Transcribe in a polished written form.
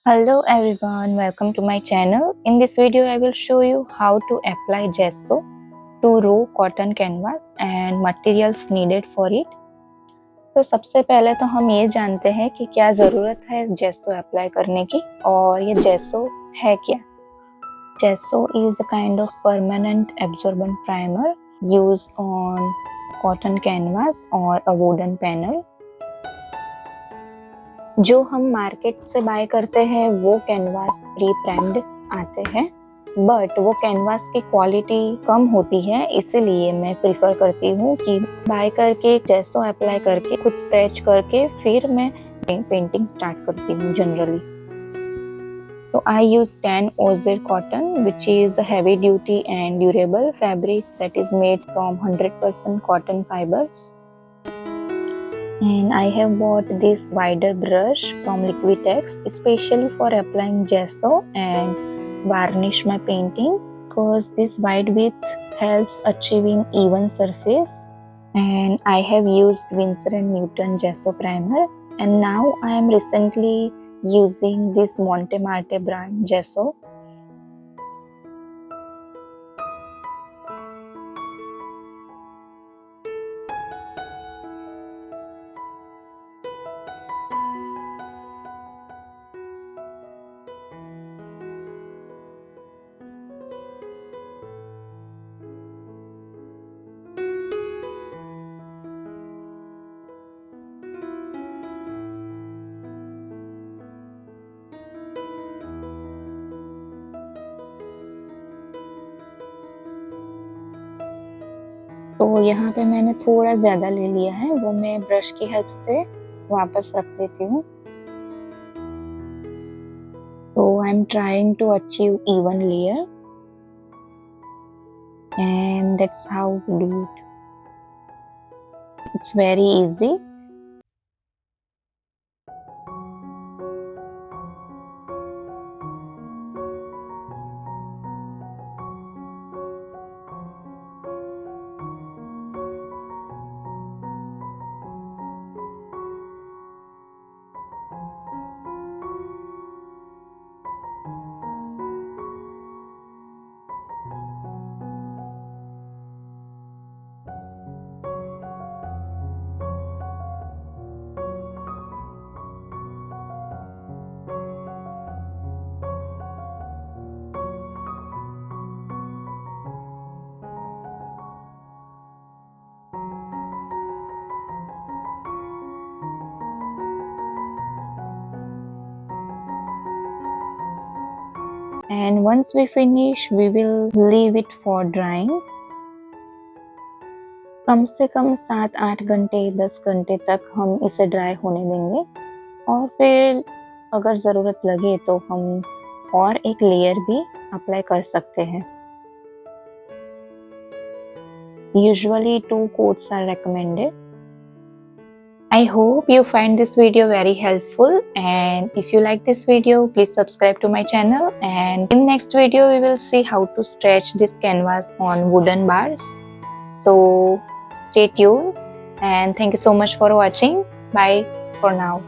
Hello everyone, welcome to my channel. In this video I will show you how to apply gesso to raw cotton canvas and materials needed for it. तो सबसे पहले तो हम ये जानते हैं कि क्या ज़रूरत है gesso अप्लाई करने की और ये gesso है क्या. Gesso is a kind of permanent absorbent primer used on cotton canvas or a wooden panel. जो हम मार्केट से बाय करते हैं वो कैनवास प्री प्राइम्ड आते हैं, बट वो कैनवास की क्वालिटी कम होती है, इसीलिए मैं प्रिफर करती हूँ कि बाय करके जेसो अप्लाई करके खुद स्क्रैच करके फिर मैं पेंटिंग स्टार्ट करती हूँ generally. So I use tan osier cotton, which is a heavy duty and durable fabric that is made from 100% cotton fibers. And I have bought this wider brush from Liquitex especially for applying gesso and varnish my painting, because this wide width helps achieving even surface. And I have used Winsor & Newton gesso primer, and now I am recently using this Monte Marte brand gesso. तो यहाँ पे मैंने थोड़ा ज़्यादा ले लिया है, वो मैं ब्रश की हेल्प से वापस रख देती हूँ. तो I am trying to achieve even layer and that's how we do it. It's very easy. And once we finish, we will leave it for drying. कम से कम 7-8 घंटे 10 घंटे तक हम इसे ड्राई होने देंगे, और फिर अगर ज़रूरत लगे तो हम और एक लेयर भी अप्लाई कर सकते हैं. Usually 2 coats are recommended. I hope you find this video very helpful, and if you like this video, please subscribe to my channel, and in next video we will see how to stretch this canvas on wooden bars. So stay tuned, and thank you so much for watching. Bye for now.